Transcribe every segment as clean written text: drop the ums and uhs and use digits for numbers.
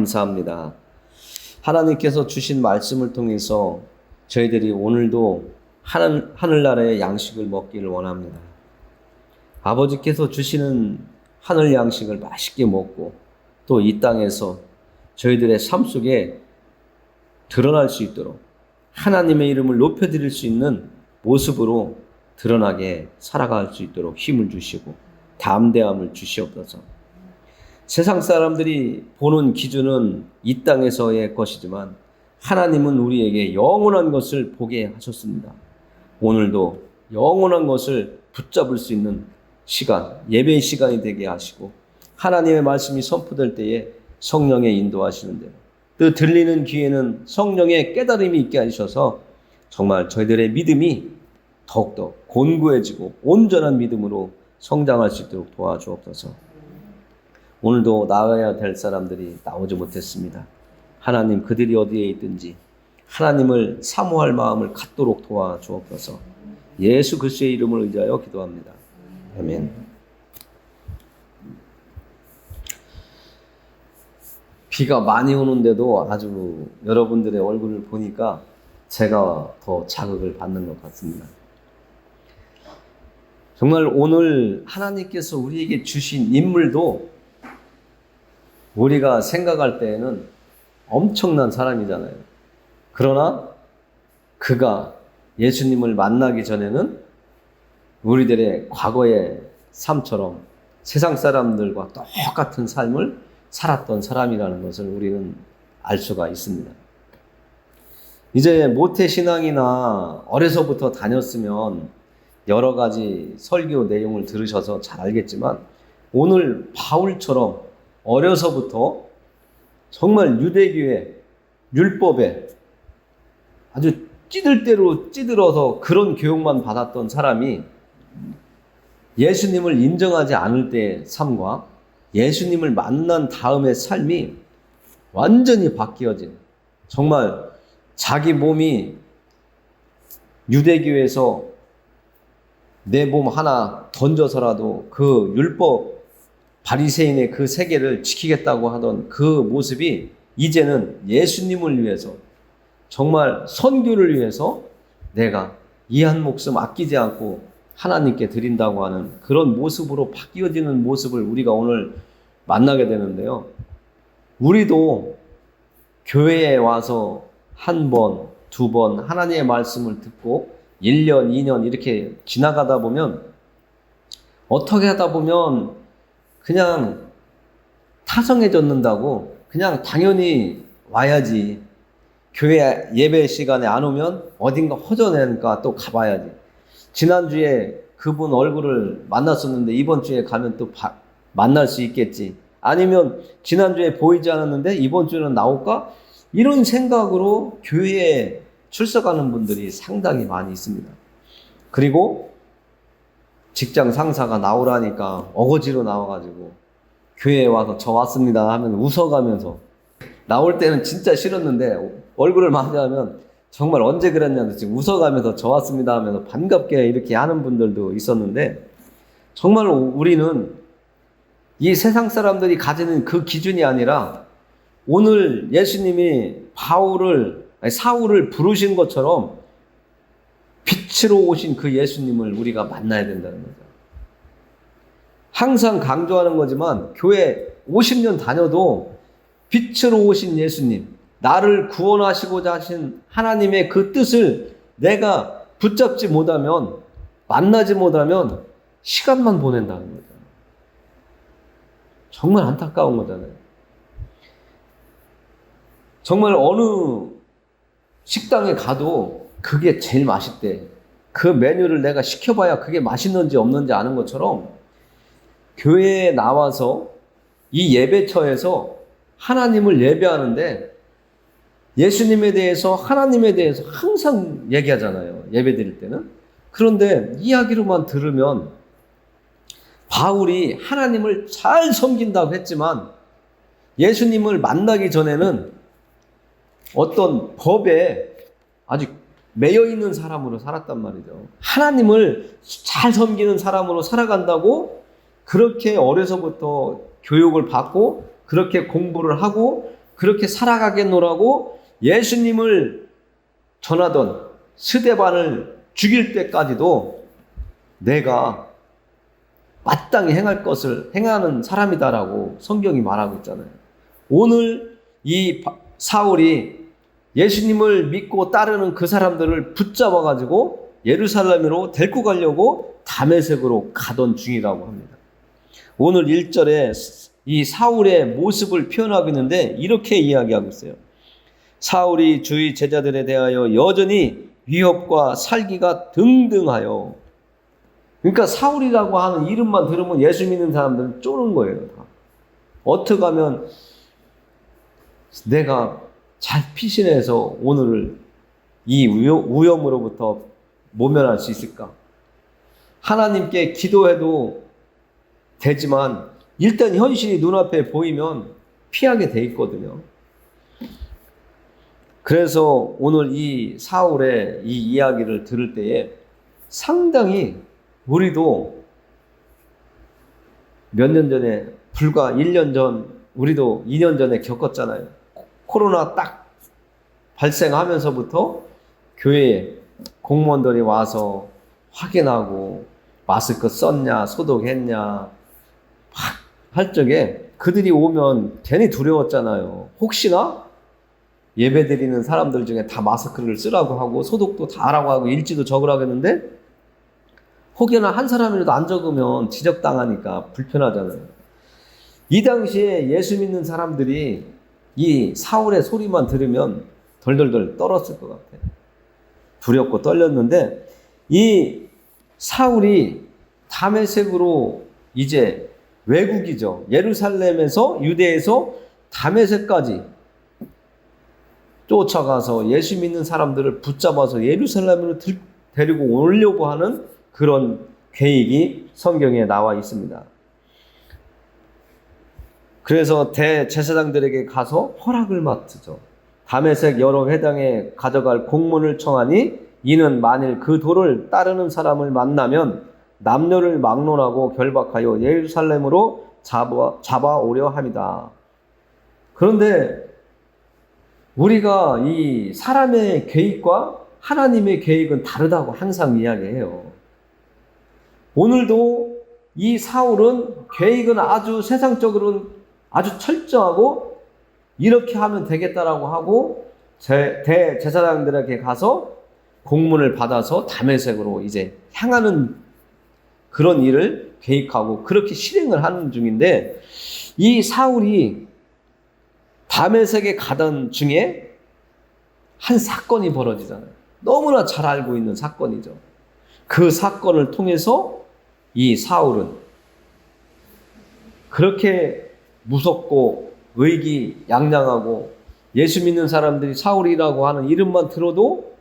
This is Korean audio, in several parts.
감사합니다. 하나님께서 주신 말씀을 통해서 저희들이 오늘도 하늘나라의 양식을 먹기를 원합니다. 아버지께서 주시는 하늘 양식을 맛있게 먹고 또 이 땅에서 저희들의 삶 속에 드러날 수 있도록 하나님의 이름을 높여드릴 수 있는 모습으로 드러나게 살아갈 수 있도록 힘을 주시고 담대함을 주시옵소서. 세상 사람들이 보는 기준은 이 땅에서의 것이지만 하나님은 우리에게 영원한 것을 보게 하셨습니다. 오늘도 영원한 것을 붙잡을 수 있는 시간, 예배의 시간이 되게 하시고 하나님의 말씀이 선포될 때에 성령의 인도하시는 대로 또 들리는 귀에는 성령의 깨달음이 있게 하셔서 정말 저희들의 믿음이 더욱더 곤고해지고 온전한 믿음으로 성장할 수 있도록 도와주옵소서. 오늘도 나와야 될 사람들이 나오지 못했습니다. 하나님, 그들이 어디에 있든지 하나님을 사모할 마음을 갖도록 도와주옵소서. 예수 그리스도의 이름을 의지하여 기도합니다. 아멘. 비가 많이 오는데도 아주 여러분들의 얼굴을 보니까 제가 더 자극을 받는 것 같습니다. 정말 오늘 하나님께서 우리에게 주신 인물도 우리가 생각할 때에는 엄청난 사람이잖아요. 그러나 그가 예수님을 만나기 전에는 우리들의 과거의 삶처럼 세상 사람들과 똑같은 삶을 살았던 사람이라는 것을 우리는 알 수가 있습니다. 이제 모태신앙이나 어려서부터 다녔으면 여러 가지 설교 내용을 들으셔서 잘 알겠지만 오늘 바울처럼 어려서부터 정말 유대교의 율법에 아주 찌들 대로 찌들어서 그런 교육만 받았던 사람이 예수님을 인정하지 않을 때의 삶과 예수님을 만난 다음의 삶이 완전히 바뀌어진, 정말 자기 몸이 유대교에서 내 몸 하나 던져서라도 그 율법 바리새인의 그 세계를 지키겠다고 하던 그 모습이 이제는 예수님을 위해서 정말 선교를 위해서 내가 이 한 목숨 아끼지 않고 하나님께 드린다고 하는 그런 모습으로 바뀌어지는 모습을 우리가 오늘 만나게 되는데요. 우리도 교회에 와서 한 번, 두 번 하나님의 말씀을 듣고 1년, 2년 이렇게 지나가다 보면 어떻게 하다 보면 그냥 타성해졌는다고 그냥 당연히 와야지. 교회 예배 시간에 안 오면 어딘가 허전하니까 또 가봐야지. 지난주에 그분 얼굴을 만났었는데 이번 주에 가면 또 만날 수 있겠지. 아니면 지난주에 보이지 않았는데 이번 주는 나올까? 이런 생각으로 교회에 출석하는 분들이 상당히 많이 있습니다. 그리고 직장 상사가 나오라니까 어거지로 나와가지고 교회에 와서 저 왔습니다 하면 웃어가면서 나올 때는 진짜 싫었는데 얼굴을 마주하면 정말 언제 그랬냐고 지금 웃어가면서 저 왔습니다 하면서 반갑게 이렇게 하는 분들도 있었는데 정말 우리는 이 세상 사람들이 가지는 그 기준이 아니라 오늘 예수님이 사울을 부르신 것처럼 빛으로 오신 그 예수님을 우리가 만나야 된다는 거죠. 항상 강조하는 거지만 교회 50년 다녀도 빛으로 오신 예수님, 나를 구원하시고자 하신 하나님의 그 뜻을 내가 붙잡지 못하면, 만나지 못하면 시간만 보낸다는 거죠. 정말 안타까운 거잖아요. 정말 어느 식당에 가도 그게 제일 맛있대. 그 메뉴를 내가 시켜봐야 그게 맛있는지 없는지 아는 것처럼 교회에 나와서 이 예배처에서 하나님을 예배하는데 예수님에 대해서 하나님에 대해서 항상 얘기하잖아요. 예배 드릴 때는. 그런데 이야기로만 들으면 바울이 하나님을 잘 섬긴다고 했지만 예수님을 만나기 전에는 어떤 법에 아주 매여 있는 사람으로 살았단 말이죠. 하나님을 잘 섬기는 사람으로 살아간다고 그렇게 어려서부터 교육을 받고 그렇게 공부를 하고 그렇게 살아가겠노라고 예수님을 전하던 스데반을 죽일 때까지도 내가 마땅히 행할 것을 행하는 사람이다라고 성경이 말하고 있잖아요. 오늘 이 사울이 예수님을 믿고 따르는 그 사람들을 붙잡아 가지고 예루살렘으로 데리고 가려고 다메섹으로 가던 중이라고 합니다. 오늘 1절에 이 사울의 모습을 표현하고 있는데 이렇게 이야기하고 있어요. 사울이 주의 제자들에 대하여 여전히 위협과 살기가 등등하여. 그러니까 사울이라고 하는 이름만 들으면 예수 믿는 사람들은 쪼는 거예요. 다. 어떻게 하면 내가 잘 피신해서 오늘을 이 위험으로부터 모면할 수 있을까? 하나님께 기도해도 되지만 일단 현실이 눈앞에 보이면 피하게 돼 있거든요. 그래서 오늘 이 사울의 이 이야기를 들을 때에 상당히 우리도 몇 년 전에, 불과 1년 전, 우리도 2년 전에 겪었잖아요. 코로나 딱 발생하면서부터 교회에 공무원들이 와서 확인하고 마스크 썼냐, 소독했냐 할 적에 그들이 오면 괜히 두려웠잖아요. 혹시나 예배 드리는 사람들 중에 다 마스크를 쓰라고 하고 소독도 다 하라고 하고 일지도 적으라고 했는데 혹여나 한 사람이라도 안 적으면 지적당하니까 불편하잖아요. 이 당시에 예수 믿는 사람들이 이 사울의 소리만 들으면 덜덜덜 떨었을 것 같아요. 두렵고 떨렸는데 이 사울이 다메섹으로 이제 외국이죠. 예루살렘에서 유대에서 다메섹까지 쫓아가서 예수 믿는 사람들을 붙잡아서 예루살렘으로 데리고 오려고 하는 그런 계획이 성경에 나와 있습니다. 그래서 대제사장들에게 가서 허락을 맡으죠. 다메섹 여러 회당에 가져갈 공문을 청하니 이는 만일 그 도를 따르는 사람을 만나면 남녀를 막론하고 결박하여 예루살렘으로 잡아오려 합니다. 그런데 우리가 이 사람의 계획과 하나님의 계획은 다르다고 항상 이야기해요. 오늘도 이 사울은 계획은 아주 세상적으로는 아주 철저하고 이렇게 하면 되겠다라고 하고 대제사장들에게 가서 공문을 받아서 다메섹으로 이제 향하는 그런 일을 계획하고 그렇게 실행을 하는 중인데 이 사울이 다메섹에 가던 중에 한 사건이 벌어지잖아요. 너무나 잘 알고 있는 사건이죠. 그 사건을 통해서 이 사울은 그렇게 무섭고 의기양양하고 예수 믿는 사람들이 사울이라고 하는 이름만 들어도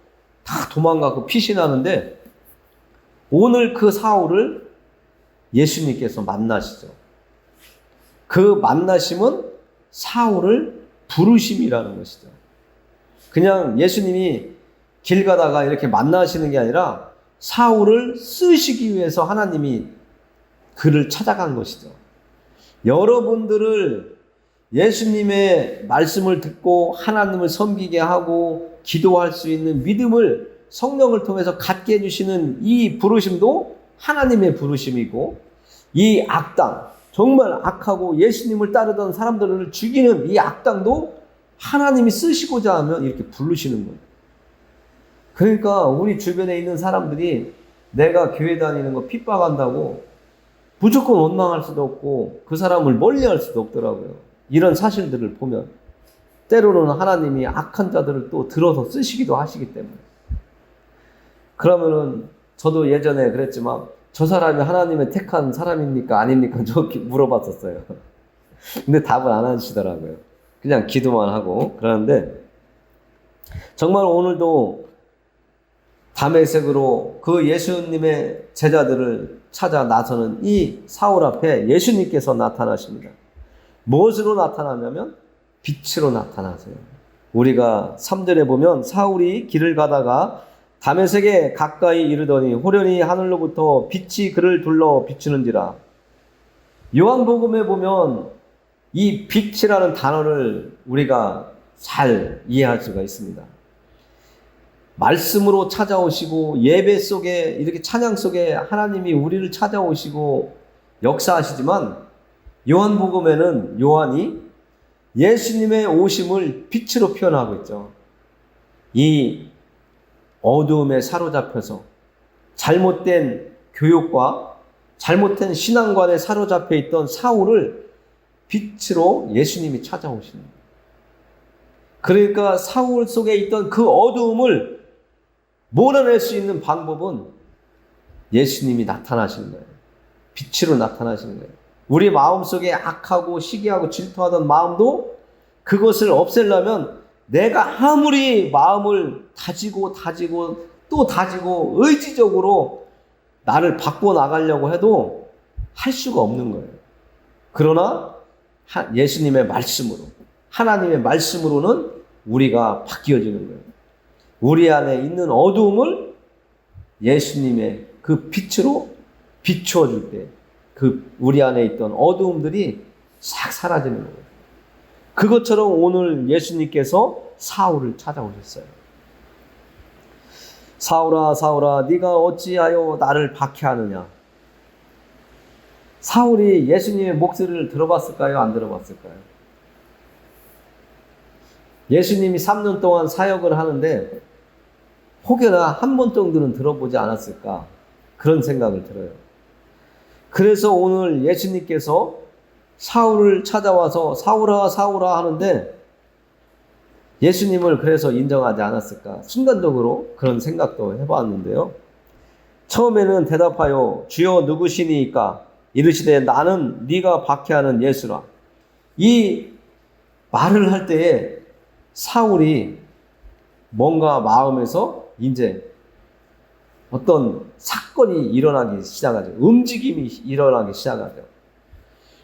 다 도망가고 피신하는데 오늘 그 사울을 예수님께서 만나시죠. 그 만나심은 사울을 부르심이라는 것이죠. 그냥 예수님이 길 가다가 이렇게 만나시는 게 아니라 사울을 쓰시기 위해서 하나님이 그를 찾아간 것이죠. 여러분들을 예수님의 말씀을 듣고 하나님을 섬기게 하고 기도할 수 있는 믿음을 성령을 통해서 갖게 해주시는 이 부르심도 하나님의 부르심이고 이 악당, 정말 악하고 예수님을 따르던 사람들을 죽이는 이 악당도 하나님이 쓰시고자 하면 이렇게 부르시는 거예요. 그러니까 우리 주변에 있는 사람들이 내가 교회 다니는 거 핍박한다고 무조건 원망할 수도 없고 그 사람을 멀리할 수도 없더라고요. 이런 사실들을 보면 때로는 하나님이 악한 자들을 또 들어서 쓰시기도 하시기 때문에. 그러면은 저도 예전에 그랬지만 저 사람이 하나님의 택한 사람입니까 아닙니까 저렇게 물어봤었어요. 근데 답을 안 하시더라고요. 그냥 기도만 하고 그러는데 정말 오늘도 다메섹으로 그 예수님의 제자들을 찾아 나서는 이 사울 앞에 예수님께서 나타나십니다. 무엇으로 나타나냐면 빛으로 나타나세요. 우리가 3절에 보면 사울이 길을 가다가 다메섹에 가까이 이르더니 호련히 하늘로부터 빛이 그를 둘러 비추는지라. 요한복음에 보면 이 빛이라는 단어를 우리가 잘 이해할 수가 있습니다. 말씀으로 찾아오시고 예배 속에 이렇게 찬양 속에 하나님이 우리를 찾아오시고 역사하시지만 요한복음에는 요한이 예수님의 오심을 빛으로 표현하고 있죠. 이 어두움에 사로잡혀서 잘못된 교육과 잘못된 신앙관에 사로잡혀 있던 사울을 빛으로 예수님이 찾아오시는 거예요. 그러니까 사울 속에 있던 그 어두움을 몰아낼 수 있는 방법은 예수님이 나타나시는 거예요. 빛으로 나타나시는 거예요. 우리 마음속에 악하고 시기하고 질투하던 마음도 그것을 없애려면 내가 아무리 마음을 다지고 또 다지고 의지적으로 나를 바꿔나가려고 해도 할 수가 없는 거예요. 그러나 예수님의 말씀으로, 하나님의 말씀으로는 우리가 바뀌어지는 거예요. 우리 안에 있는 어두움을 예수님의 그 빛으로 비추어 줄 때 그 우리 안에 있던 어두움들이 싹 사라지는 거예요. 그것처럼 오늘 예수님께서 사울을 찾아오셨어요. 사울아 사울아 네가 어찌하여 나를 박해하느냐. 사울이 예수님의 목소리를 들어봤을까요? 안 들어봤을까요? 예수님이 3년 동안 사역을 하는데 혹여나 한 번 정도는 들어보지 않았을까 그런 생각을 들어요. 그래서 오늘 예수님께서 사울을 찾아와서 사울아 사울아 하는데 예수님을 그래서 인정하지 않았을까 순간적으로 그런 생각도 해봤는데요. 처음에는 대답하여 주여 누구시니까 이르시되 나는 네가 박해하는 예수라. 이 말을 할 때에 사울이 뭔가 마음에서 이제 어떤 사건이 일어나기 시작하죠. 움직임이 일어나기 시작하죠.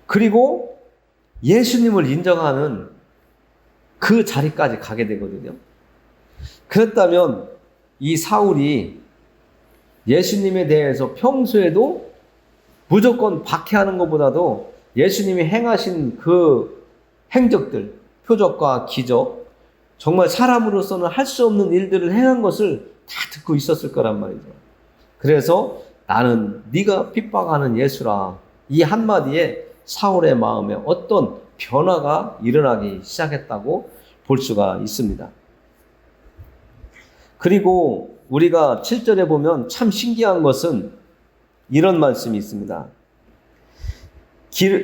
그리고 예수님을 인정하는 그 자리까지 가게 되거든요. 그랬다면 이 사울이 예수님에 대해서 평소에도 무조건 박해하는 것보다도 예수님이 행하신 그 행적들, 표적과 기적, 정말 사람으로서는 할 수 없는 일들을 행한 것을 다 듣고 있었을 거란 말이죠. 그래서 나는 네가 핍박하는 예수라. 이 한마디에 사울의 마음에 어떤 변화가 일어나기 시작했다고 볼 수가 있습니다. 그리고 우리가 7절에 보면 참 신기한 것은 이런 말씀이 있습니다.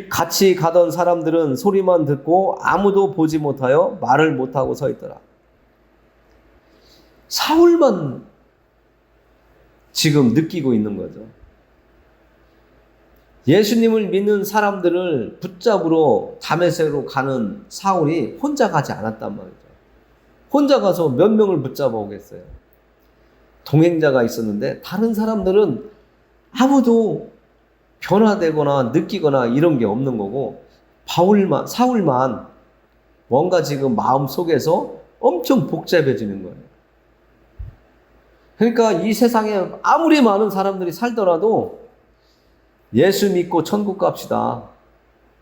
같이 가던 사람들은 소리만 듣고 아무도 보지 못하여 말을 못하고 서 있더라. 사울만 지금 느끼고 있는 거죠. 예수님을 믿는 사람들을 붙잡으러 다메섹으로 가는 사울이 혼자 가지 않았단 말이죠. 혼자 가서 몇 명을 붙잡아 오겠어요. 동행자가 있었는데 다른 사람들은 아무도 변화되거나 느끼거나 이런 게 없는 거고 사울만 뭔가 지금 마음속에서 엄청 복잡해지는 거예요. 그러니까 이 세상에 아무리 많은 사람들이 살더라도 예수 믿고 천국 갑시다.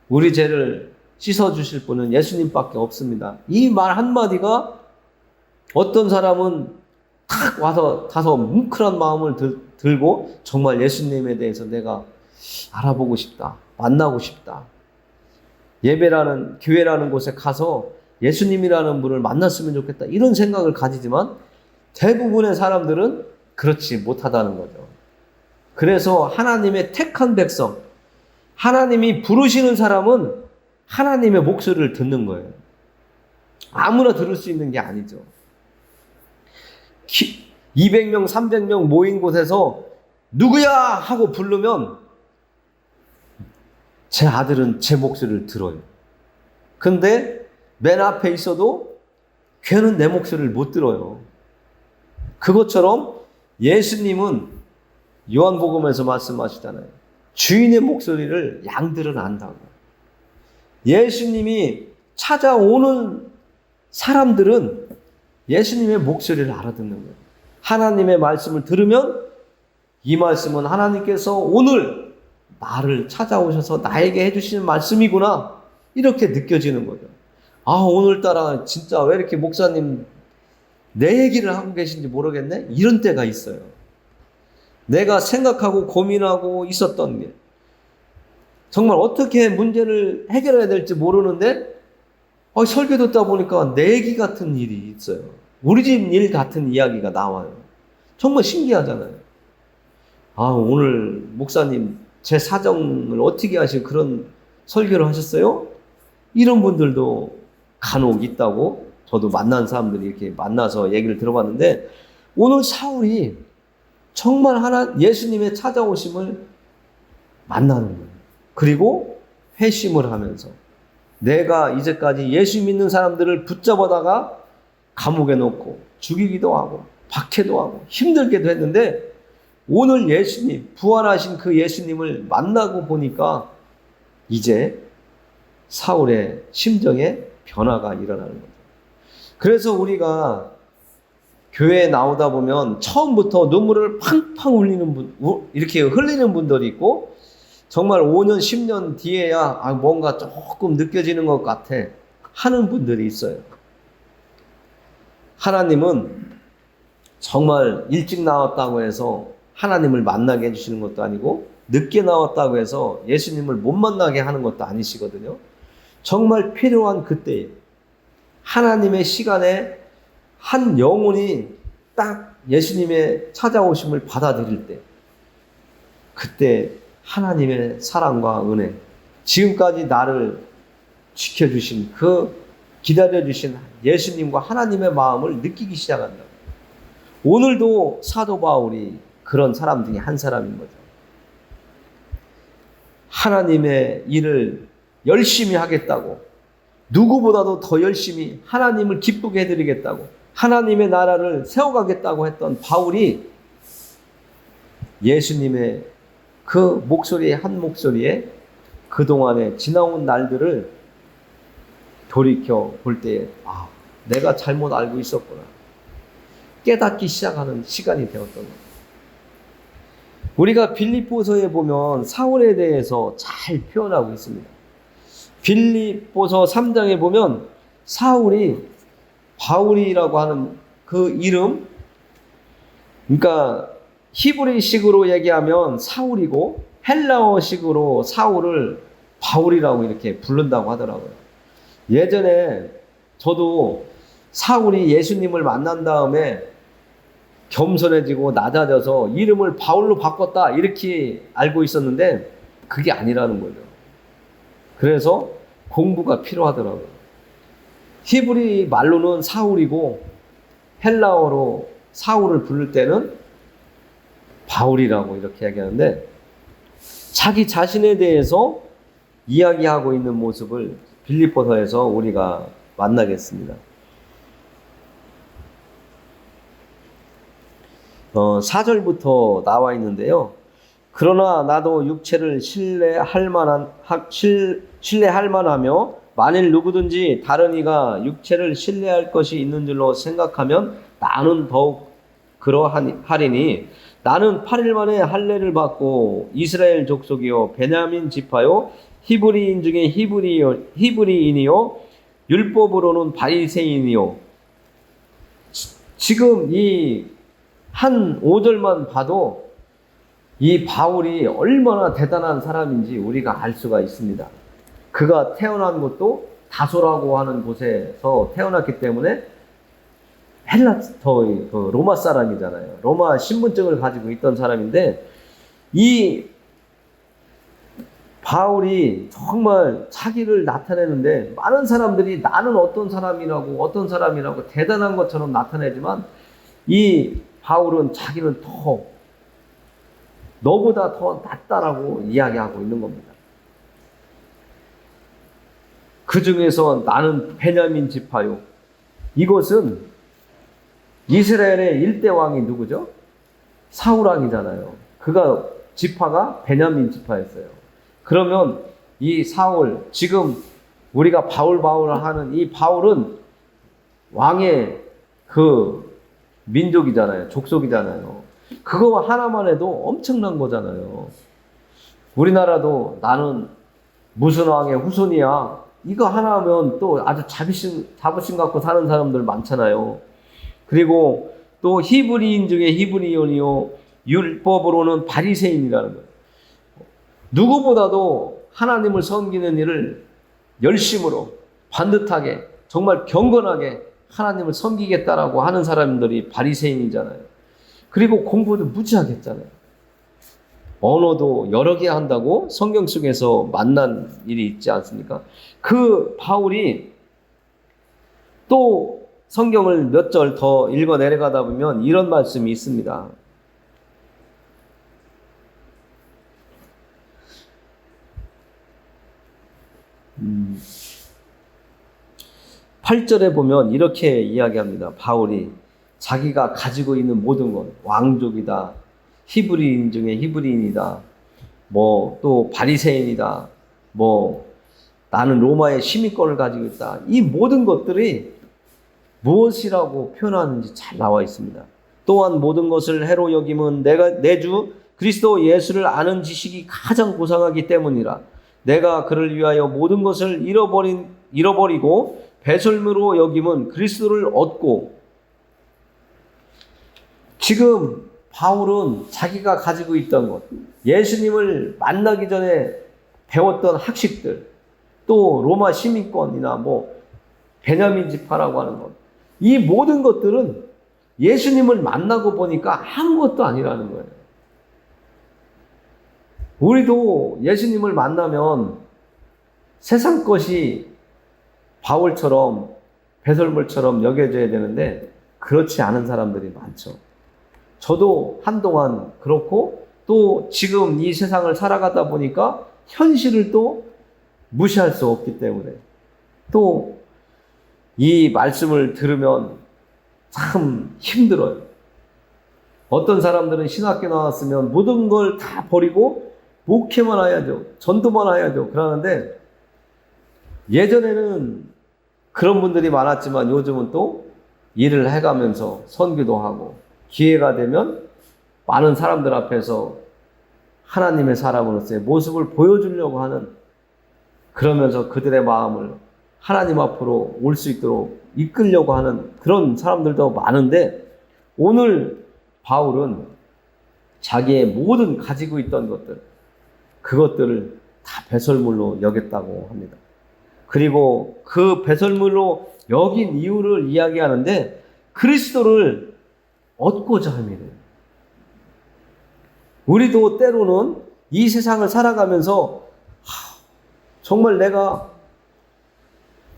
우리 죄를 씻어주실 분은 예수님밖에 없습니다. 이 말 한마디가 어떤 사람은 탁 와서 다소 뭉클한 마음을 들고 정말 예수님에 대해서 내가 알아보고 싶다. 만나고 싶다. 예배라는 교회라는 곳에 가서 예수님이라는 분을 만났으면 좋겠다. 이런 생각을 가지지만 대부분의 사람들은 그렇지 못하다는 거죠. 그래서 하나님의 택한 백성, 하나님이 부르시는 사람은 하나님의 목소리를 듣는 거예요. 아무나 들을 수 있는 게 아니죠. 200명, 300명 모인 곳에서 누구야 하고 부르면 제 아들은 제 목소리를 들어요. 근데 맨 앞에 있어도 걔는 내 목소리를 못 들어요. 그것처럼 예수님은 요한복음에서 말씀하시잖아요. 주인의 목소리를 양들은 안다고. 예수님이 찾아오는 사람들은 예수님의 목소리를 알아듣는 거예요. 하나님의 말씀을 들으면 이 말씀은 하나님께서 오늘 나를 찾아오셔서 나에게 해주시는 말씀이구나. 이렇게 느껴지는 거죠. 아, 오늘따라 진짜 왜 이렇게 목사님 내 얘기를 하고 계신지 모르겠네? 이런 때가 있어요. 내가 생각하고 고민하고 있었던 게 정말 어떻게 문제를 해결해야 될지 모르는데 설교 듣다 보니까 내 얘기 같은 일이 있어요. 우리 집 일 같은 이야기가 나와요. 정말 신기하잖아요. 아, 오늘 목사님 제 사정을 어떻게 하시고 그런 설교를 하셨어요? 이런 분들도 간혹 있다고 저도 만난 사람들이 이렇게 만나서 얘기를 들어봤는데, 오늘 사울이 정말 예수님의 찾아오심을 만나는 거예요. 그리고 회심을 하면서 내가 이제까지 예수 믿는 사람들을 붙잡아다가 감옥에 놓고 죽이기도 하고 박해도 하고 힘들게도 했는데, 오늘 예수님, 부활하신 그 예수님을 만나고 보니까 이제 사울의 심정에 변화가 일어나는 거죠. 그래서 우리가 교회에 나오다 보면 처음부터 눈물을 팡팡 이렇게 흘리는 분들이 있고, 정말 5년, 10년 뒤에야 뭔가 조금 느껴지는 것 같아 하는 분들이 있어요. 하나님은 정말 일찍 나왔다고 해서 하나님을 만나게 해주시는 것도 아니고, 늦게 나왔다고 해서 예수님을 못 만나게 하는 것도 아니시거든요. 정말 필요한 그때 하나님의 시간에 한 영혼이 딱 예수님의 찾아오심을 받아들일 때, 그때 하나님의 사랑과 은혜, 지금까지 나를 지켜주신 기다려주신 예수님과 하나님의 마음을 느끼기 시작한다. 오늘도 사도 바울이 그런 사람 중에 한 사람인 거죠. 하나님의 일을 열심히 하겠다고, 누구보다도 더 열심히 하나님을 기쁘게 해드리겠다고, 하나님의 나라를 세워가겠다고 했던 바울이 예수님의 그 목소리의 한 목소리에 그동안에 지나온 날들을 돌이켜 볼 때에 내가 잘못 알고 있었구나 깨닫기 시작하는 시간이 되었던 거예요. 우리가 빌립보서에 보면 사울에 대해서 잘 표현하고 있습니다. 빌립보서 3장에 보면 사울이 바울이라고 하는 그 이름, 그러니까 히브리식으로 얘기하면 사울이고 헬라어식으로 사울을 바울이라고 이렇게 부른다고 하더라고요. 예전에 저도 사울이 예수님을 만난 다음에 겸손해지고 낮아져서 이름을 바울로 바꿨다 이렇게 알고 있었는데 그게 아니라는 거죠. 그래서 공부가 필요하더라고요. 히브리 말로는 사울이고 헬라어로 사울을 부를 때는 바울이라고 이렇게 얘기하는데, 자기 자신에 대해서 이야기하고 있는 모습을 빌립보서에서 우리가 만나겠습니다. 4절부터 나와 있는데요. 그러나 나도 육체를 신뢰할 만하며 만일 누구든지 다른 이가 육체를 신뢰할 것이 있는 줄로 생각하면 나는 더욱 그러하리니, 나는 8일 만에 할례를 받고 이스라엘 족속이요 베냐민 지파요 히브리인 중에 히브리인이요 율법으로는 바리새인이요. 지금 이 한 5절만 봐도 이 바울이 얼마나 대단한 사람인지 우리가 알 수가 있습니다. 그가 태어난 곳도 다소라고 하는 곳에서 태어났기 때문에 로마 사람이잖아요. 로마 신분증을 가지고 있던 사람인데, 이 바울이 정말 자기를 나타내는데 많은 사람들이 나는 어떤 사람이라고 대단한 것처럼 나타내지만, 이 바울은 자기는 너보다 더 낫다라고 이야기하고 있는 겁니다. 그 중에서 나는 베냐민 지파요. 이것은 이스라엘의 1대 왕이 누구죠? 사울 왕이잖아요. 그가 지파가 베냐민 지파였어요. 그러면 이 사울, 지금 우리가 바울을 하는 이 바울은 왕의 그 민족이잖아요. 족속이잖아요. 그거 하나만 해도 엄청난 거잖아요. 우리나라도 나는 무슨 왕의 후손이야, 이거 하나 하면 또 아주 자부심 갖고 사는 사람들 많잖아요. 그리고 또 히브리인 중에 히브리인이요, 율법으로는 바리새인이라는 거예요. 누구보다도 하나님을 섬기는 일을 열심으로 반듯하게 정말 경건하게 하나님을 섬기겠다라고 하는 사람들이 바리새인이잖아요. 그리고 공부도 무지하게 했잖아요. 언어도 여러 개 한다고 성경 속에서 만난 일이 있지 않습니까? 그 바울이 또 성경을 몇 절 더 읽어 내려가다 보면 이런 말씀이 있습니다. 8절에 보면 이렇게 이야기합니다. 바울이 자기가 가지고 있는 모든 것, 왕족이다, 히브리인 중에 히브리인이다, 뭐 또 바리새인이다, 뭐 나는 로마의 시민권을 가지고 있다. 이 모든 것들이 무엇이라고 표현하는지 잘 나와 있습니다. 또한 모든 것을 해로 여김은 내 주 그리스도 예수를 아는 지식이 가장 고상하기 때문이라. 내가 그를 위하여 모든 것을 잃어버리고 배설물로 여김은 그리스도를 얻고. 지금 바울은 자기가 가지고 있던 것, 예수님을 만나기 전에 배웠던 학식들, 또 로마 시민권이나 뭐 베냐민 지파라고 하는 것, 이 모든 것들은 예수님을 만나고 보니까 아무것도 아니라는 거예요. 우리도 예수님을 만나면 세상 것이 바울처럼 배설물처럼 여겨져야 되는데 그렇지 않은 사람들이 많죠. 저도 한동안 그렇고 또 지금 이 세상을 살아가다 보니까 현실을 또 무시할 수 없기 때문에 또 이 말씀을 들으면 참 힘들어요. 어떤 사람들은 신학교 나왔으면 모든 걸 다 버리고 목회만 해야죠. 전도만 해야죠. 그러는데 예전에는 그런 분들이 많았지만 요즘은 또 일을 해가면서 선교도 하고 기회가 되면 많은 사람들 앞에서 하나님의 사람으로서의 모습을 보여주려고 하는, 그러면서 그들의 마음을 하나님 앞으로 올 수 있도록 이끌려고 하는 그런 사람들도 많은데, 오늘 바울은 자기의 모든 가지고 있던 것들, 그것들을 다 배설물로 여겼다고 합니다. 그리고 그 배설물로 여긴 이유를 이야기하는데 그리스도를 얻고자 함이래요. 우리도 때로는 이 세상을 살아가면서 정말 내가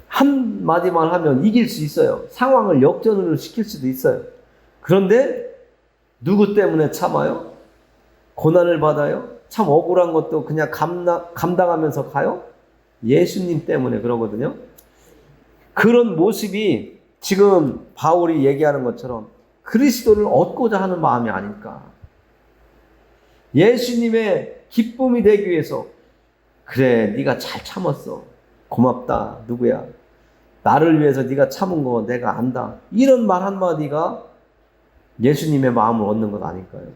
한마디만 하면 이길 수 있어요. 상황을 역전을 시킬 수도 있어요. 그런데 누구 때문에 참아요? 고난을 받아요? 참 억울한 것도 그냥 감당하면서 가요? 예수님 때문에 그러거든요. 그런 모습이 지금 바울이 얘기하는 것처럼 그리스도를 얻고자 하는 마음이 아닐까. 예수님의 기쁨이 되기 위해서, 그래 네가 잘 참았어, 고맙다, 누구야, 나를 위해서 네가 참은 거 내가 안다, 이런 말 한마디가 예수님의 마음을 얻는 것 아닐까요?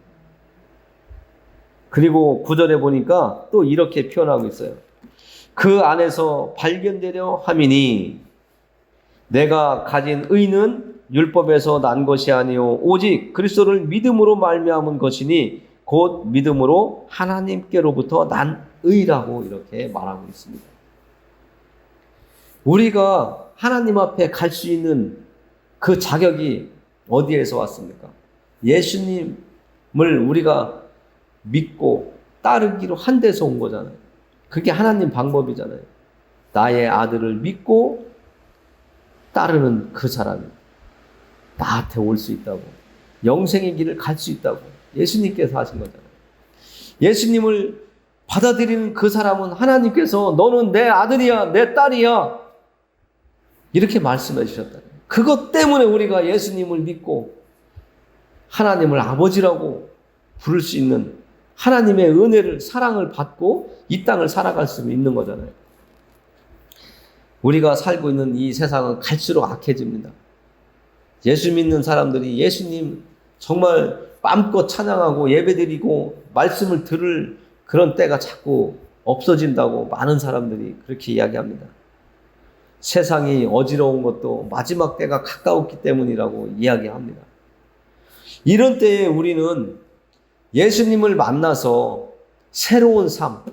그리고 9절에 보니까 또 이렇게 표현하고 있어요. 그 안에서 발견되려 함이니 내가 가진 의는 율법에서 난 것이 아니요 오직 그리스도를 믿음으로 말미암은 것이니 곧 믿음으로 하나님께로부터 난 의라고 이렇게 말하고 있습니다. 우리가 하나님 앞에 갈 수 있는 그 자격이 어디에서 왔습니까? 예수님을 우리가 믿고 따르기로 한 데서 온 거잖아요. 그게 하나님 방법이잖아요. 나의 아들을 믿고 따르는 그 사람이 나한테 올 수 있다고, 영생의 길을 갈 수 있다고 예수님께서 하신 거잖아요. 예수님을 받아들이는 그 사람은 하나님께서 너는 내 아들이야, 내 딸이야, 이렇게 말씀해 주셨다. 그것 때문에 우리가 예수님을 믿고 하나님을 아버지라고 부를 수 있는, 하나님의 은혜를, 사랑을 받고 이 땅을 살아갈 수 있는 거잖아요. 우리가 살고 있는 이 세상은 갈수록 악해집니다. 예수 믿는 사람들이 예수님 정말 마음껏 찬양하고 예배드리고 말씀을 들을 그런 때가 자꾸 없어진다고 많은 사람들이 그렇게 이야기합니다. 세상이 어지러운 것도 마지막 때가 가까웠기 때문이라고 이야기합니다. 이런 때에 우리는 예수님을 만나서 새로운 삶,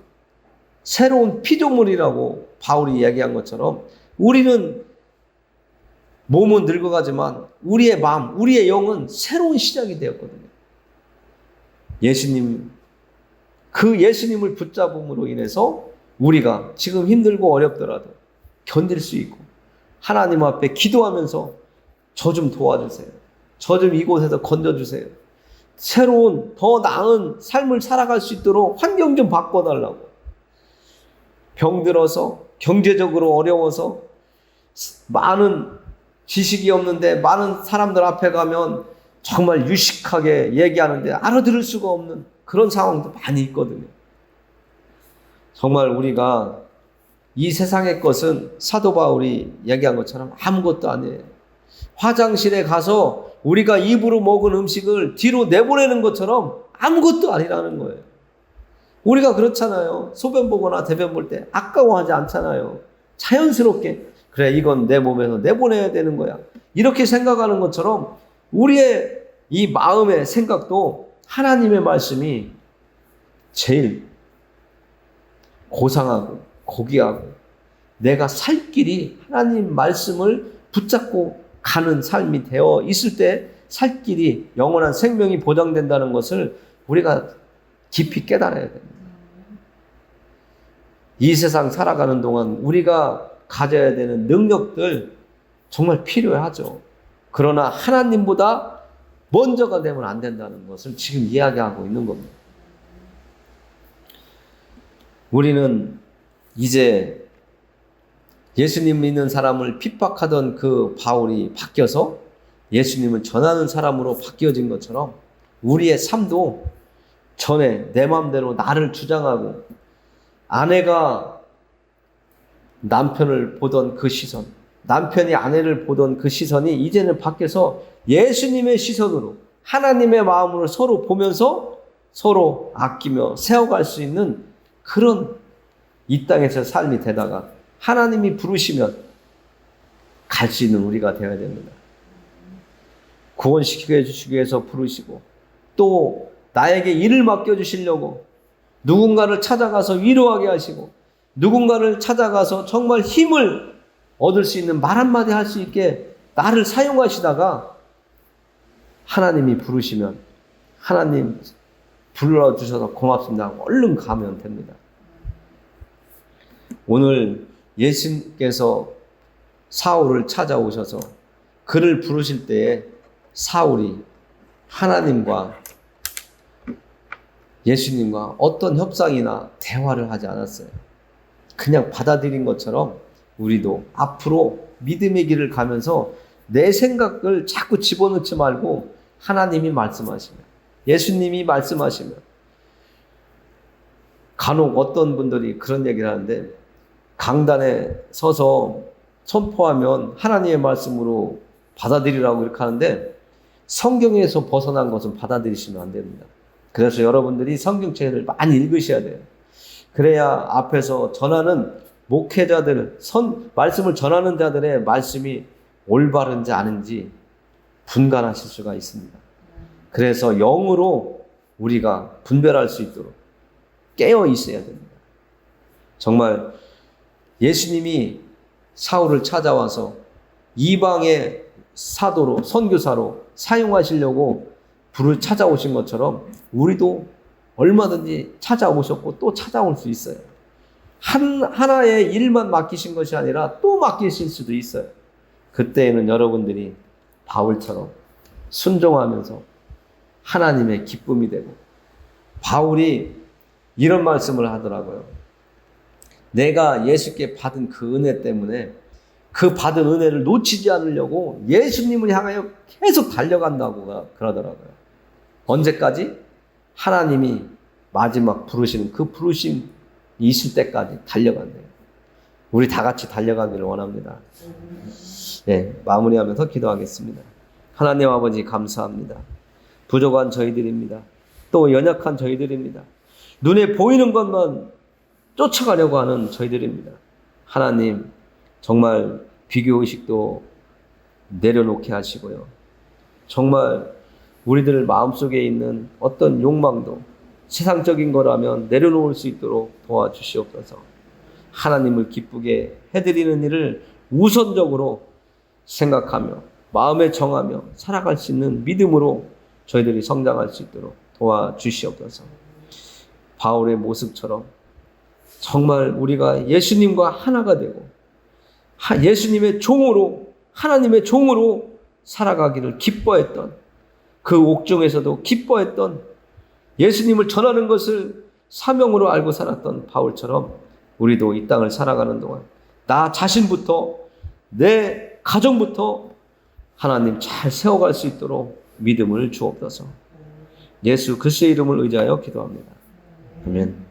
새로운 피조물이라고 바울이 이야기한 것처럼 우리는 몸은 늙어가지만 우리의 마음, 우리의 영은 새로운 시작이 되었거든요. 그 예수님을 붙잡음으로 인해서 우리가 지금 힘들고 어렵더라도 견딜 수 있고 하나님 앞에 기도하면서 저 좀 도와주세요. 저 좀 이곳에서 건져주세요. 새로운 더 나은 삶을 살아갈 수 있도록 환경 좀 바꿔달라고. 병들어서 경제적으로 어려워서 많은 지식이 없는데 많은 사람들 앞에 가면 정말 유식하게 얘기하는데 알아들을 수가 없는 그런 상황도 많이 있거든요. 정말 우리가 이 세상의 것은 사도 바울이 얘기한 것처럼 아무것도 아니에요. 화장실에 가서 우리가 입으로 먹은 음식을 뒤로 내보내는 것처럼 아무것도 아니라는 거예요. 우리가 그렇잖아요. 소변 보거나 대변 볼 때 아까워하지 않잖아요. 자연스럽게 그래 이건 내 몸에서 내보내야 되는 거야. 이렇게 생각하는 것처럼 우리의 이 마음의 생각도 하나님의 말씀이 제일 고상하고 고귀하고 내가 살 길이 하나님 말씀을 붙잡고 가는 삶이 되어 있을 때 살 길이 영원한 생명이 보장된다는 것을 우리가 깊이 깨달아야 됩니다. 이 세상 살아가는 동안 우리가 가져야 되는 능력들 정말 필요하죠. 그러나 하나님보다 먼저가 되면 안 된다는 것을 지금 이야기하고 있는 겁니다. 우리는 이제 예수님 믿는 사람을 핍박하던 그 바울이 바뀌어서 예수님을 전하는 사람으로 바뀌어진 것처럼 우리의 삶도 전에 내 마음대로 나를 주장하고 아내가 남편을 보던 그 시선, 남편이 아내를 보던 그 시선이 이제는 바뀌어서 예수님의 시선으로 하나님의 마음으로 서로 보면서 서로 아끼며 세워갈 수 있는 그런 이 땅에서 삶이 되다가 하나님이 부르시면 갈 수 있는 우리가 되어야 됩니다. 구원시키게 해주시기 위해서 부르시고 또 나에게 일을 맡겨주시려고 누군가를 찾아가서 위로하게 하시고 누군가를 찾아가서 정말 힘을 얻을 수 있는 말 한마디 할 수 있게 나를 사용하시다가 하나님이 부르시면 하나님 불러주셔서 고맙습니다 하고 얼른 가면 됩니다. 오늘 예수님께서 사울을 찾아오셔서 그를 부르실 때에 사울이 하나님과 예수님과 어떤 협상이나 대화를 하지 않았어요. 그냥 받아들인 것처럼 우리도 앞으로 믿음의 길을 가면서 내 생각을 자꾸 집어넣지 말고 하나님이 말씀하시면 예수님이 말씀하시면 간혹 어떤 분들이 그런 얘기를 하는데 강단에 서서 선포하면 하나님의 말씀으로 받아들이라고 이렇게 하는데 성경에서 벗어난 것은 받아들이시면 안 됩니다. 그래서 여러분들이 성경책을 많이 읽으셔야 돼요. 그래야 앞에서 전하는 목회자들, 말씀을 전하는 자들의 말씀이 올바른지 아닌지 분간하실 수가 있습니다. 그래서 영으로 우리가 분별할 수 있도록 깨어 있어야 됩니다. 정말 예수님이 사울을 찾아와서 이방의 사도로, 선교사로 사용하시려고 불을 찾아오신 것처럼 우리도 얼마든지 찾아오셨고 또 찾아올 수 있어요. 하나의 일만 맡기신 것이 아니라 또 맡기실 수도 있어요. 그때에는 여러분들이 바울처럼 순종하면서 하나님의 기쁨이 되고 바울이 이런 말씀을 하더라고요. 내가 예수께 받은 그 은혜 때문에 그 받은 은혜를 놓치지 않으려고 예수님을 향하여 계속 달려간다고 그러더라고요. 언제까지? 하나님이 마지막 부르시는 그 부르심이 있을 때까지 달려간대요. 우리 다 같이 달려가기를 원합니다. 네, 마무리하면서 기도하겠습니다. 하나님 아버지 감사합니다. 부족한 저희들입니다. 또 연약한 저희들입니다. 눈에 보이는 것만 쫓아가려고 하는 저희들입니다. 하나님, 정말 비교의식도 내려놓게 하시고요. 정말 우리들 마음속에 있는 어떤 욕망도 세상적인 거라면 내려놓을 수 있도록 도와주시옵소서. 하나님을 기쁘게 해드리는 일을 우선적으로 생각하며 마음에 정하며 살아갈 수 있는 믿음으로 저희들이 성장할 수 있도록 도와주시옵소서. 바울의 모습처럼 정말 우리가 예수님과 하나가 되고 예수님의 종으로, 하나님의 종으로 살아가기를 기뻐했던, 그 옥중에서도 기뻐했던, 예수님을 전하는 것을 사명으로 알고 살았던 바울처럼 우리도 이 땅을 살아가는 동안 나 자신부터, 내 가정부터 하나님 잘 세워갈 수 있도록 믿음을 주옵소서. 예수 그리스도의 이름을 의지하여 기도합니다. 아멘.